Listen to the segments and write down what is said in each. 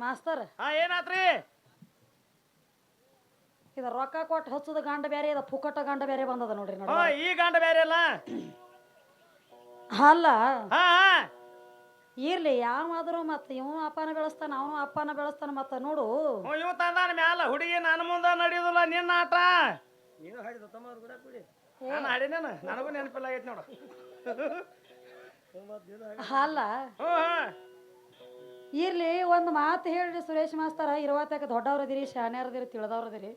master ಏನಾತ್ರಿ ಇದ ರೊಕ್ಕ ಕೊಟ್ಟು ಹಚ್ಚದ ಗಂಡ ಬೇರೆ ಇದ ಪುಕ್ಕಟ ಗಂಡ ಬೇರೆ ಬಂದದ ನೋಡ್ರಿ ಈ ಗಂಡ ಬೇರೆ ಅಲ್ಲ ಅಲ್ಲ ಇರ್ಲಿ ಯಾವಾದ್ರು ಮತ್ತ ಇವ ಅಪ್ಪನ ಬೆಳೆಸ್ತಾನ ಅವನು ಅಪ್ಪನ ಬೆಳೆಸ್ತಾನ ಮತ್ತ ನೋಡು ಇವ ತಂದಾನ ಮ್ಯಾಲ ಹುಡುಗಿ ನನ್ನ ಮುಂದ ನಡೆಯುದಿಲ್ಲ ನಿನ್ನ ಆಟ ನೀನು ಹಾಡಿದ ತಮ್ಮ ಕೂಡ ಕೂಡಿ ನಾನು ಹಾಡಿನೇನ ನನಗೂ ನೆನಪಿಲ್ಲ ಆಗೈತಿ ನೋಡು ಅಲ್ಲ ಇರ್ಲಿ ಒಂದು ಮಾತು ಹೇಳ್ರಿ ಸುರೇಶ್ ಮಾಸ್ತರ ಇರುವತ್ತಾಗ ದೊಡ್ಡವ್ರದಿರಿ ಶಾನ್ಯಾರದಿರಿ ತಿಳಿದವ್ರದಿರಿ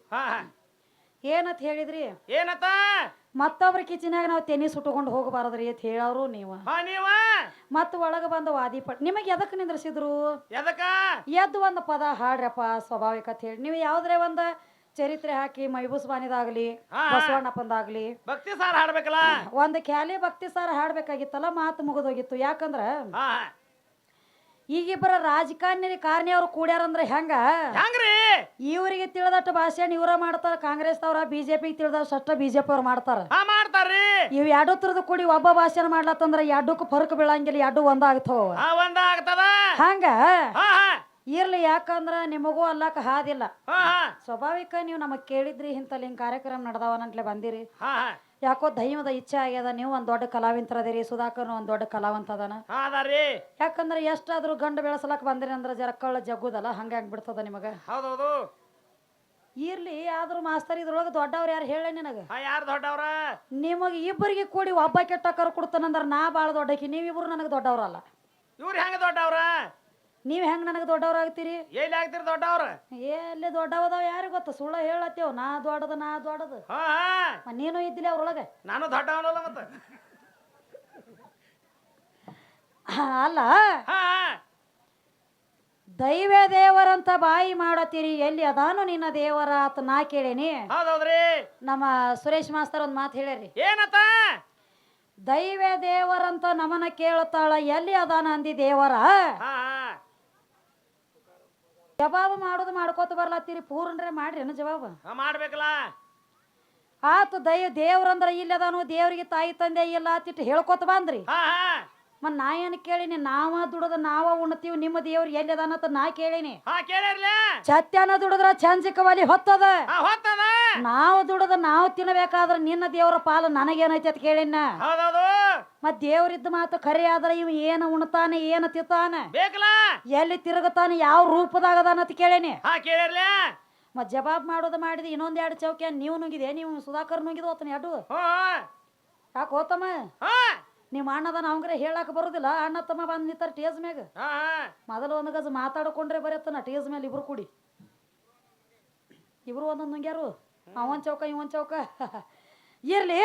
ಏನತ್ ಹೇಳಿದ್ರಿ ಏನತ್ತ ಮತ್ತೊಬ್ರ ಕಿಚನ್ಯಾಗ ನಾವು ತೆನಿ ಸುಟ್ಟುಕೊಂಡು ಹೋಗಬಾರದ್ರಿ ಅಂತ ಹೇಳವ್ರು ನೀವ ಮತ್ತ ಒಳಗ ಬಂದ ವಾದಿ ಪಟ್ ನಿಮಗೆ ಎದಕ್ ನಿಂದ್ರಸಿದ್ರು ಎದ್ದು ಒಂದು ಪದ ಹಾಡ್ರಪ್ಪ ಸ್ವಾಭಾವಿಕ ಅಂತ ಹೇಳಿ ನೀವು ಯಾವ್ದ್ರೆ ಒಂದ ಚರಿತ್ರೆ ಹಾಕಿ ಮೈಬೂಸ್ ಬಾನಿದಾಗ್ಲಿ ಬಸವಣ್ಣಪ್ಪಂದಾಗ್ಲಿ ಭಕ್ತಿ ಸಾರ ಹಾಡ್ಬೇಕಲ್ಲ ಒಂದು ಕ್ಯಾಲಿ ಭಕ್ತಿ ಸಾರ ಹಾಡ್ಬೇಕಾಗಿತ್ತಲ್ಲ ಮಾತು ಮುಗಿದೋಗಿತ್ತು ಯಾಕಂದ್ರ ಈಗಿಬ್ಬರ ಕಾರಣಿಯವ್ರು ಕೂಡ್ಯಾರಂದ್ರ ಹೆಂಗ್ರಿ ಇವ್ರಿಗೆ ತಿಳಿದಟ್ಟು ಭಾಷೆ ಇವ್ರ ಮಾಡ್ತಾರ ಕಾಂಗ್ರೆಸ್ ಅವ್ರ ಬಿಜೆಪಿ ತಿಳಿದಷ್ಟು ಬಿಜೆಪಿ ಅವ್ರು ಮಾಡ್ತಾರ ಮಾಡ್ತಾರ್ರಿ ಇವ್ ಎರಡು ತರದ ಕೂಡಿ ಒಬ್ಬ ಭಾಷಣ ಮಾಡ್ಲತ್ತಂದ್ರ ಎರಡಕ್ಕೂ ಫರ್ಕ್ ಬೀಳಂಗಿಲ್ಲ ಎರಡು ಒಂದಾಗ್ತಾವ ಹಂಗ ಇರ್ಲಿ ಯಾಕಂದ್ರ ನಿಮಗೂ ಅಲ್ಲಕ ಹಾದಿಲ್ಲ ಸ್ವಾಭಾವಿಕ ನೀವು ನಮಗ್ ಕೇಳಿದ್ರಿ ಇಂತಲ್ಲಿ ಹಿಂಗ್ ಕಾರ್ಯಕ್ರಮ ನಡ್ದಾವನಂಟ್ಲೆ ಬಂದಿರಿ ಯಾಕೋ ದೈವದ ಇಚ್ಛೆ ಆಗ್ಯದ ನೀವು ಒಂದ್ ದೊಡ್ಡ ಕಲಾವಿಂತರದಿರಿ ಸುಧಾಕರ್ ಒಂದ್ ದೊಡ್ಡ ಕಲಾವಂತ ಅದಾನ ಯಾಕಂದ್ರ ಎಷ್ಟಾದ್ರೂ ಗಂಡು ಬೆಳೆಸಲಕ್ ಬಂದಿರಿ ಅಂದ್ರ ಜರ ಕಳ್ಳ ಜಗ್ಗುದಲ್ಲ ಹಂಗ ಆಗ್ಬಿಡ್ತದ ನಿಮಗ ಇರ್ಲಿ ಆದ್ರೂ ಮಾಸ್ತರ್ ಇದ್ರೊಳಗ ದೊಡ್ಡವ್ರ ಯಾರು ಹೇಳ ನಿನಗ ಯಾರು ದೊಡ್ಡವ್ರ ನಿಮಗ್ ಇಬ್ಬರಿಗೆ ಕೂಡಿ ಒಬ್ಬ ಕೆಟ್ಟಕರ್ ಕೊಡ್ತಾನಂದ್ರ ನಾ ಬಾಳ ದೊಡ್ಡಕಿ ನೀವಿಬ್ರು ನನಗ ದೊಡ್ಡವ್ರಲ್ಲ ಇವ್ರು ಹೆಂಗ ದೊಡ್ಡವ್ರ ನೀವ್ ಹೆಂಗ್ ನನಗ ದೊಡ್ಡವ್ರ ಆಗ್ತೀರಿ ಎಲ್ಲಿ ಆಗ್ತೀರಿ ದೊಡ್ಡವ್ರ ಎಲ್ಲಿ ದೊಡ್ಡವದಾವ ಯಾರಿಗ ಗೊತ್ತ ಸುಳ್ಳ ಹೇಳತ್ತೇವ್ ನಾ ದೊಡ್ಡದ ನೀನು ಇದ್ದಿಲ್ಲ ಅವ್ರೊಳಗ ನಾನು ದೊಡ್ಡವನಲ್ಲ ಮತ್ತ ಅಲ್ಲ ದೈವ ದೇವರಂತ ಬಾಯಿ ಮಾಡತ್ತೀರಿ ಎಲ್ಲಿ ಅದಾನು ನಿನ್ನ ದೇವರ ಆತ ನಾ ಕೇಳೇನಿ ನಮ್ಮ ಸುರೇಶ್ ಮಾಸ್ತರ್ ಒಂದ್ ಮಾತು ಹೇಳ್ಯಾರಿ ಏನತ್ತ ದೈವ ದೇವರಂತ ನಮನ ಕೇಳುತ್ತಾಳ ಎಲ್ಲಿ ಅದಾನ ಅಂದಿ ದೇವರ ಜವಾಬು ಮಾಡೋದು ಮಾಡ್ಕೋತ ಬರ್ಲತ್ತೀರಿ ಪೂರ್ಣ್ರೆ ಮಾಡ್ರಿ ಏನು ಜವಾಬ ಮಾಡ್ಬೇಕಲ್ಲ ಆತ ದೇವ್ರಂದ್ರ ಇಲ್ಲ ಅದಾನು ದೇವ್ರಿಗೆ ತಾಯಿ ತಂದೆ ಇಲ್ಲ ಅತ್ತಿಟ್ಟು ಹೇಳ್ಕೊತ ಬಂದ್ರಿ ಮತ್ ನಾ ಏನ್ ಕೇಳಿನಿ ನಾವ ದುಡದ ನಾವ ಉಣ್ತೀವಿ ನಿಮ್ಮ ದೇವ್ರ ಎಲ್ಲಿ ಅದಾನಂತ ನಾ ಕೇಳಿನಿ ಸತ್ಯನ ದುಡದ್ರ ಚಂಜಿಕವಲಿ ಹೊತ್ತದ ನಾವು ದುಡದ ನಾವು ತಿನ್ನಬೇಕಾದ್ರ ನಿನ್ನ ದೇವ್ರ ಪಾಲು ನನಗೇನೈತಿ ಅಂತ ಕೇಳಿನ ಮತ್ ದೇವ್ರಿದ್ದ ಮಾತು ಖರೆ ಆದ್ರ ಇವ್ ಏನ ಉಣ್ತಾನೆ ಏನ ತಿತ್ತಾನ ಎಲ್ಲಿ ತಿರುಗತಾನೆ ಯಾವ ರೂಪದಾಗ ಅದಾನ ಅಂತ ಕೇಳೇನಿ ಮತ್ ಜವಾಬ್ ಮಾಡೋದು ಮಾಡಿದ ಇನ್ನೊಂದ್ ಎರಡು ಚೌಕಿ ನೀವು ನುಂಗಿದೆ ನೀವು ಸುಧಾಕರ್ ನುಂಗಿದ್ ಹೋತನ ಎರಡು ಯಾಕೆ ಹೋತಮ್ಮ ನಿಮ್ಮ ಅಣ್ಣದನ ಅವಂಗ್ರೆ ಹೇಳಾಕ ಬರುದಿಲ್ಲ ಅಣ್ಣ ತಮ್ಮ ಬಂದ್ ನಿಂತಾರ ಟೇಜ್ ಮ್ಯಾಗ ಮೊದಲು ಒಂದ್ ಗಜ ಮಾತಾಡ್ಕೊಂಡ್ರೆ ಬರತ್ತನ ಟೇಜ್ ಮೇಲೆ ಇಬ್ರು ಕೂಡಿ ಇಬ್ರು ಒಂದೊಂದ್ ನುಂಗ್ಯಾರು ಅವನ್ ಚೌಕ ಇವನ್ ಚೌಕ ಇರ್ಲಿ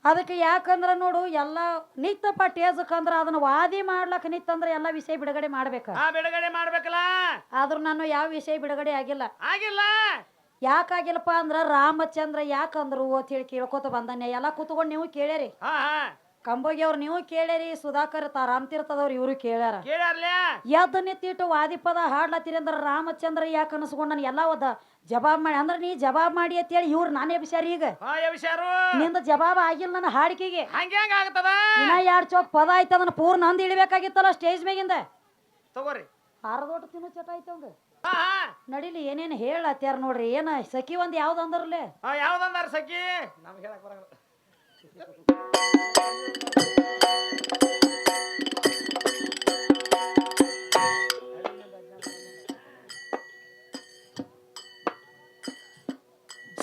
ಅದಕ್ಕೆ ಯಾಕಂದ್ರ ನೋಡು ಎಲ್ಲ ನಿತ್ತಪ್ಪ ಟೇಜಕ್ಕಂದ್ರ ಅದನ್ನ ವಾದಿ ಮಾಡ್ಲಕ್ ನಿತ್ತಂದ್ರ ಎಲ್ಲಾ ವಿಷಯ ಬಿಡುಗಡೆ ಮಾಡ್ಬೇಕಲ್ಲ ಆದ್ರೂ ನಾನು ಯಾವ ವಿಷಯ ಬಿಡುಗಡೆ ಆಗಿಲ್ಲ ಯಾಕಾಗಿಲ್ಲಪ್ಪ ಅಂದ್ರ ರಾಮಚಂದ್ರ ಯಾಕಂದ್ರು ಅಂತ ಹೇಳಿ ಕೇಳ್ಕೊತ ಬಂದಾನೆ ಎಲ್ಲಾ ಕೂತ್ಕೊಂಡ್ ನೀವು ಕೇಳ್ಯಾರಿ ಕಂಬೋಗಿ ಅವ್ರು ನೀವು ಕೇಳ್ಯಾರಿ ಸುಧಾಕರ್ ರಾಮತೀರ್ಥದವ್ರು ಇವ್ರು ಕೇಳ್ಯಾರ ಎದ್ದು ನಿತ್ತಿಟ್ಟು ವಾದಿ ಪದ ಹಾಡ್ಲತ್ತೀರಿ ಅಂದ್ರ ರಾಮಚಂದ್ರ ಯಾಕೆ ಅನಸ್ಕೊಂಡ್ ಎಲ್ಲಾ ಒದ ಜವಾಬ್ ಮಾಡಿ ಅಂದ್ರ ನೀ ಜವಾಬ್ ಮಾಡಿ ಅಂತ ಹೇಳಿ ಇವ್ರು ನಾನೇ ಬಿಸಾರಿ ಈಗ ನಿಂದ ಜವಾಬ್ ಆಗಿಲ್ಲ ನನ್ನ ಹಾಡಿಕೆಗೆ ಇನ್ನ ಎರಡ್ ಚೌಕ್ ಪದ ಆಯ್ತು ಅದನ್ನ ಪೂರ್ಣ ಅಂದ್ ಇಳಿಬೇಕಾಗಿತ್ತಲ್ಲ ಸ್ಟೇಜ್ ಮ್ಯಾಗಿಂದ ತಗೋರಿ ಆರದೋಟ ತಿನ್ನು ಚಟ ಆಯ್ತಂದ ನಡಿಲಿ ಏನೇನ್ ಹೇಳತ್ಯಾರ ನೋಡ್ರಿ ಏನ ಸಖಿ ಒಂದ್ ಯಾವ್ದು ಅಂದ್ರಲ್ಲೇ ಯಾವ್ದಂದಾರ ಸಖಿ ನಮ್ಗೆ ಹೇಳಕ್ ಬರಲ್ಲ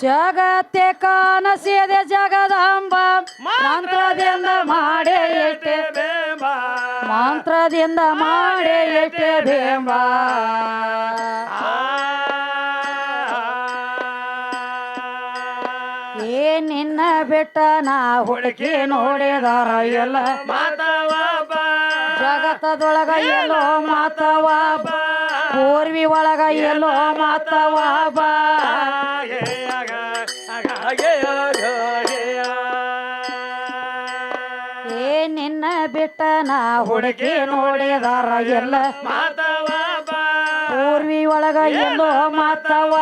ಜಗತ್ತೆ ಕಾನಸಿದೆ ಜಗದಾಂಬ ಮಂತ್ರದಿಂದ ಮಾಡೇ ಇಟ್ಟೆ ಮಂತ್ರದಿಂದ ಮಾಡೇ ಇಟ್ಟೆ ಬೇಂಬ ನಿನ್ನ ಬಿಟ್ಟ ನಾ ಹುಡುಕಿ ನೋಡಿದಾರ ಎಲ್ಲ ಜಗತ್ತದೊಳಗ ಎಲ್ಲೋ ಮಾತವ ಪೂರ್ವಿ ಒಳಗ ಎಲ್ಲೋ ಮಾತವ ನಿನ್ನ ಬಿಟ್ಟ ನಾ ಹುಡುಕಿ ನೋಡಿದಾರ ಎಲ್ಲ ಪೂರ್ವಿ ಒಳಗ ಎಲ್ಲೋ ಮಾತವ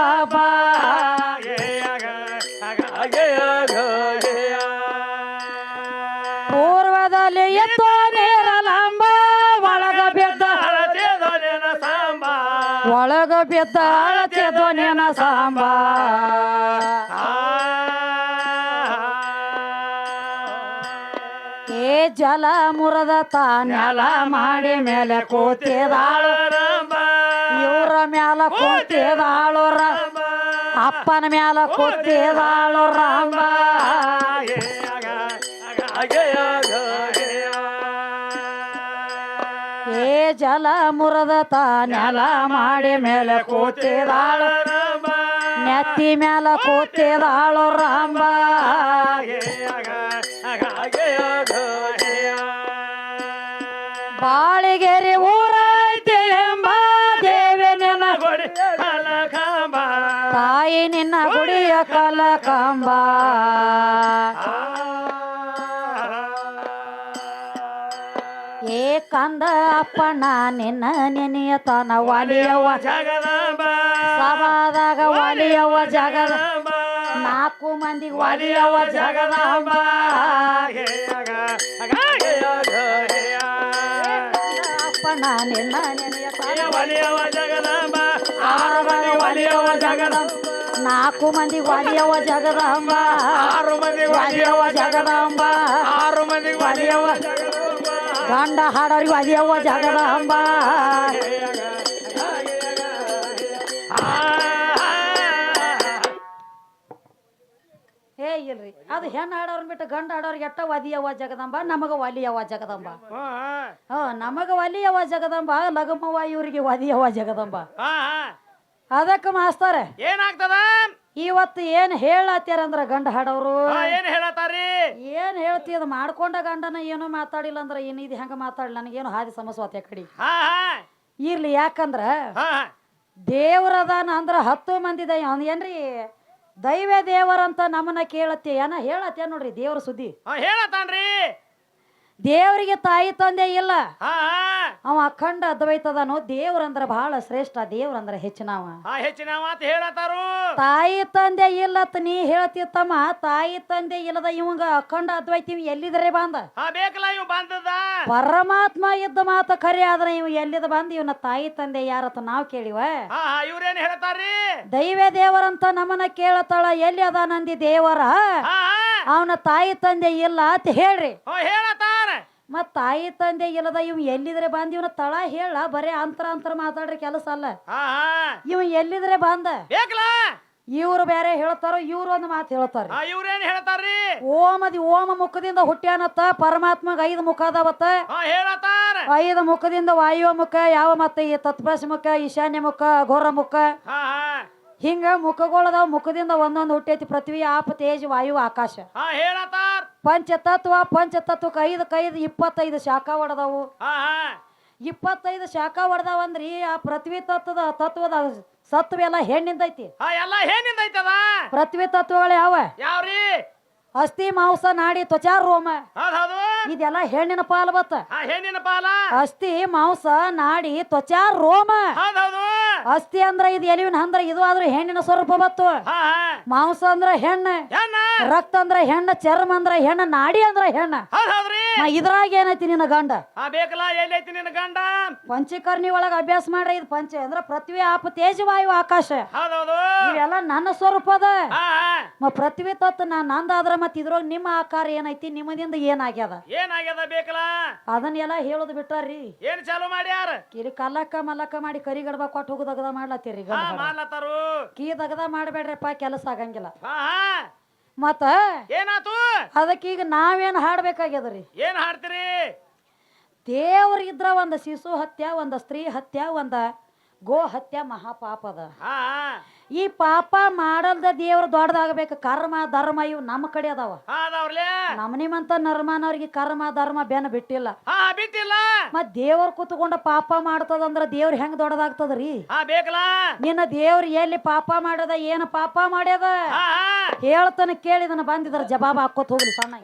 ಪೂರ್ವದಲ್ಲಿ ಎತ್ತೋ ನೇರಲಾಂಬ ಒಳಗ ಬಿದ್ದ ಒಳಗ ಬಿದ್ದ ಅಳತೆ ಧ್ವನಿನ ಸಾಂಬ ಏ ಜಲ ಮುರದ ತಾನೆಲ ಮಾಡಿ ಮೇಲೆ ಕೂತಿದಾಳು ಇವ್ರ ಮ್ಯಾಲ ಕೂತಿದಾಳು ಅಪ್ಪನ ಮ್ಯಾಲ ಕೂತಿದಾಳು ರಾಮ ಏ ಜಲ ಮುರದ ತಾನೆಲ ಮಾಡಿ ಮೇಲೆ ಕೂತಿದಾಳು ನೆತ್ತಿ ಮ್ಯಾಲ ಕೂತಿದಾಳು ರಾಮ ಬಾಳಿಗೆರೆ ಊರೈತೆ ಎಂಬ ದೇವಿ ನಿನ್ನ ಗುಡಿ ತಾಯಿ ನಿನ್ನ ಗುಡಿಯ ಕಲಕಂಬ ಏ ಕಂದ ಅಪ್ಪಣ್ಣ ನಿನ್ನ ನೆನೆಯತನ ಒಲಿಯವ ಸಭಾದಾಗ ಒಲಿಯವ ಜಗದ 4 ಮಂದಿ ಒಲಿಯವ ಜಗದಾಂಬ ಅಪ್ಪಣ್ಣ ನಿನ್ನ ನೆನೆಯತನ ಒಲಿಯವ ಜಗದಾಂಬ 6 ಮಂದಿ ಒಲಿಯವ ಜಗದಾಂಬ 4 ಮಂದಿ ಒಲಿಯವ ಜಗದಾಂಬ 6 ಮಂದಿ ಒಲಿಯವ ಜಗದಾಂಬ 6 ಮಂದಿ ಒಲಿಯವ ಗಂಡ ಹಾಡೋರಿಗೆ ಒಲಿಯವ ಜಗದಾಂಬ ಏ ಇಲ್ರಿ ಅದು ಹೆಣ್ಣು ಹಾಡೋರ್ನ ಬಿಟ್ಟು ಗಂಡ ಹಾಡೋರಿಗೆ ಎಟ್ಟ ಒಲಿಯವ ಜಗದಂಬ ನಮಗ ಒಲಿಯವ ಜಗದಂಬ ನಮಗ ಒಲಿಯವ ಜಗದಂಬ ಲಗಮವ್ವ ಇವ್ರಿಗೆ ಒಲಿಯವ ಜಗದಂಬ ಅದಕ್ಕೆ ಮಾಸ್ತರ ಏನಾಗ್ತದ ಇವತ್ತು ಏನ್ ಹೇಳತ್ಯಾರಂದ್ರ ಗಂಡ ಹಾಡೋರು ಏನ್ ಹೇಳತಾರಿ ಏನ್ ಹೇಳ್ತಿ ಅದು ಮಾಡ್ಕೊಂಡ ಗಂಡನ ಏನೋ ಮಾತಾಡಿಲ್ಲ ಅಂದ್ರ ಏನ್ ಇದು ಹೆಂಗ ಮಾತಾಡ್ಲಿ ನನಗೇನು ಹಾದಿ ಸಮಸ್ವಾತ ಕಡಿ ಇರ್ಲಿ ಯಾಕಂದ್ರ ದೇವ್ರದಾನ ಅಂದ್ರ 10 ಮಂದಿ ಏನ್ರಿ ದೈವ ದೇವರಂತ ನಮ್ಮನ್ನ ಕೇಳತ್ತೆ ಏನ ಹೇಳತ್ತೆ ನೋಡ್ರಿ ದೇವ್ರ ಸುದ್ದಿ ಹೇಳತಾನ್ರಿ ದೇವರಿಗೆ ತಾಯಿ ತಂದೆ ಇಲ್ಲ ಅವ ಅಖಂಡ ಅದ್ವೈತದನು ದೇವ್ರಂದ್ರ ಬಹಳ ಶ್ರೇಷ್ಠ ದೇವ್ರಂದ್ರ ಹೆಚ್ಚಿನವ ಹೆಚ್ಚಿನವ ಹೇಳತಾರು ತಾಯಿ ತಂದೆ ಇಲ್ಲತ್ ನೀ ಹೇಳ್ತಿತ್ತಮ್ಮ ತಾಯಿ ತಂದೆ ಇಲ್ಲದ ಇವಂಗ ಅಖಂಡ ಅದ್ವೈತಿ ಎಲ್ಲಿದ್ರೆ ಬಂದ ಬೇಕಲ್ಲ ಇವ್ ಬಂದದ ಪರಮಾತ್ಮ ಇದ್ದ ಮಾತ ಖರೆ ಆದ್ರೆ ಇವ್ ಎಲ್ಲಿದ ಬಂದ ಇವನ ತಾಯಿ ತಂದೆ ಯಾರತ್ತ ನಾವ್ ಕೇಳಿವ ಇವ್ರೇನ್ ಹೇಳ್ತಾರ್ರಿ ದೈವ ದೇವರಂತ ನಮ್ಮನ್ನ ಕೇಳತಾಳ ಎಲ್ಲಿ ಅದ ನಂದಿ ದೇವರ ಅವನ ತಾಯಿ ತಂದೆ ಇಲ್ಲ ಅಂತ ಹೇಳ್ರಿ ಹೇಳತಾರ ಮತ್ ತಾಯಿ ತಂದೆ ಇಲ್ಲದ ಇವ್ ಎಲ್ಲಿದ್ರೆ ಬಂದ ಇವನ ತಳ ಹೇಳ ಬರೇ ಅಂತರ ಮಾತಾಡ್ರಿ ಕೆಲಸ ಅಲ್ಲ ಇವ್ ಎಲ್ಲಿದ್ರೆ ಬಂದ ಇವ್ರು ಬೇರೆ ಹೇಳ್ತಾರ ಇವ್ರು ಒಂದು ಮಾತು ಹೇಳ್ತಾರ ಇವ್ರೇನ್ ಹೇಳ್ತಾರ್ರಿ ಓಮ ಮುಖದಿಂದ ಹುಟ್ಟ್ಯಾನತ್ತ ಪರಮಾತ್ಮಗ 5 ಮುಖ ಅದಾವತ್ತ ಹೇಳತಾರ 5 ಮುಖದಿಂದ ವಾಯುವ ಮುಖ ಯಾವ ಮತ್ತೆ ಈ ತತ್ಪಶ ಮುಖ ಈಶಾನ್ಯ ಮುಖ ಘೋರ ಮುಖ ಹಿಂಗ ಮುಖಗಳದಾವ ಮುಖದಿಂದ ಒಂದೊಂದು ಹುಟ್ಟೈತಿ ಪೃಥ್ವಿ ಆಪ ತೇಜ್ ವಾಯು ಆಕಾಶ ಹೇಳತಾರ ಪಂಚತತ್ವಕ್ಕೆ 5 25 ಶಾಖಾ ಹೊಡೆದವು 25 ಶಾಖಾ ಹೊಡೆದವಂದ್ರಿ ಆ ಪೃಥ್ವಿ ತತ್ವದ ಸತ್ವ ಎಲ್ಲ ಹೆಣ್ಣಿಂದ ಐತಿ ಎಲ್ಲ ಹೆಣ್ಣಿಂದ ಐತದ ಪೃಥ್ವಿ ತತ್ವಗಳು ಯಾವ್ರಿ ಅಸ್ಥಿ ಮಾಂಸ ನಾಡಿ ತ್ವಚಾ ರೋಮ ಇದೆಲ್ಲ ಹೆಣ್ಣಿನ ಪಾಲ್ ಬತ್ತ ಹೆಣ್ಣಿನ ಪಾಲ ಅಸ್ಥಿ ಮಾಂಸ ನಾಡಿ ತ್ವಚಾ ರೋಮ ಅಸ್ಥಿ ಅಂದ್ರ ಇದು ಎಲಿವಿನ ಅಂದ್ರ ಇದು ಆದ್ರೂ ಹೆಣ್ಣಿನ ಸ್ವರೂಪ ಬತ್ತು ಮಾಂಸ ಅಂದ್ರ ಹೆಣ್ಣ ರಕ್ತ ಅಂದ್ರ ಹೆಣ್ಣ ಚರ್ಮ ಅಂದ್ರ ಹೆಣ್ಣ ನಾಡಿ ಅಂದ್ರ ಹೆಣ್ಣ ಇದ್ರಾಗ ಏನೈತಿ ನಿನ್ನ ಗಂಡ ಬೇಕಲ್ಲ ಎಲ್ಲೈತಿ ನಿನ್ನ ಗಂಡ ಪಂಚಕರ್ಣಿ ಒಳಗ ಅಭ್ಯಾಸ ಮಾಡ್ರಿ ಇದು ಪಂಚ ಅಂದ್ರ ಪೃಥ್ವಿ ಆಪ ತೇಜ ವಾಯು ಆಕಾಶ ಇವೆಲ್ಲ ನನ್ನ ಸ್ವರೂಪದ ಪೃಥ್ವಿ ತತ್ ನಂದಾದ್ರ ಮತ್ ಇದ್ರೊಳಗ ನಿಮ್ಮ ಆಕಾರ ಏನೈತಿ ನಿಮ್ಮದಿಂದ ಏನಾಗ್ಯದ ಬೇಕಲ್ಲ ಅದನ್ನೆಲ್ಲ ಹೇಳೋದು ಬಿಟ್ಟಾರ್ರಿ ಏನ್ ಚಾಲು ಮಾಡ್ಯಾರ ಕಿರಿ ಕಲ್ಲಕ್ಕ ಮಲ್ಲಕ್ಕ ಮಾಡಿ ಕರಿ ಗಡ್ಬ ಕೊಟ್ಟು ಹೋಗುದು ದಗದ ಮಾಡ್ಲತ್ತೀರಿ ಕೀ ದಗದ ಮಾಡ್ಬೇಡ್ರಪ್ಪ ಕೆಲಸ ಆಗಂಗಿಲ್ಲ ಮತ್ತ ಏನಾತು ಅದಕ್ಕೀಗ ನಾವೇನ್ ಹಾಡ್ಬೇಕಾಗ್ಯದ್ರಿ ಏನ್ ಹಾಡ್ತೀರಿ ದೇವ್ರ ಇದ್ರ ಒಂದ ಶಿಶು ಹತ್ಯ ಒಂದ ಸ್ತ್ರೀ ಹತ್ಯ ಒಂದ ಗೋ ಹತ್ಯ ಮಹಾಪಾಪದ ಈ ಪಾಪ ಮಾಡಲ್ದ ದೇವ್ರ ದೊಡ್ಡದಾಗಬೇಕು ಕರ್ಮ ಧರ್ಮ ಇವು ನಮ್ಮ ಕಡೆ ಅದಾವ ನಮ್ಮ ನಿಮ್ಮಂತ ನರ್ಮನವ್ರಿಗೆ ಕರ್ಮ ಧರ್ಮ ಬೆನ್ನ ಬಿಟ್ಟಿಲ್ಲ ಮತ್ ದೇವ್ರ ಕೂತ್ಕೊಂಡ ಪಾಪ ಮಾಡ್ತದಂದ್ರ ದೇವ್ರ ಹೆಂಗ್ ದೊಡ್ಡದಾಗ್ತದ್ರಿ ನಿನ್ನ ದೇವ್ರ ಎಲ್ಲಿ ಪಾಪ ಮಾಡದ ಏನ ಪಾಪ ಮಾಡ್ಯದ ಹೇಳ್ತಾನ ಕೇಳಿದನ ಬಂದಿದ್ರ ಜವಾಬ್ ಹಾಕೋತ್ ಹೋಗ್ಲಿ ಸಣ್ಣ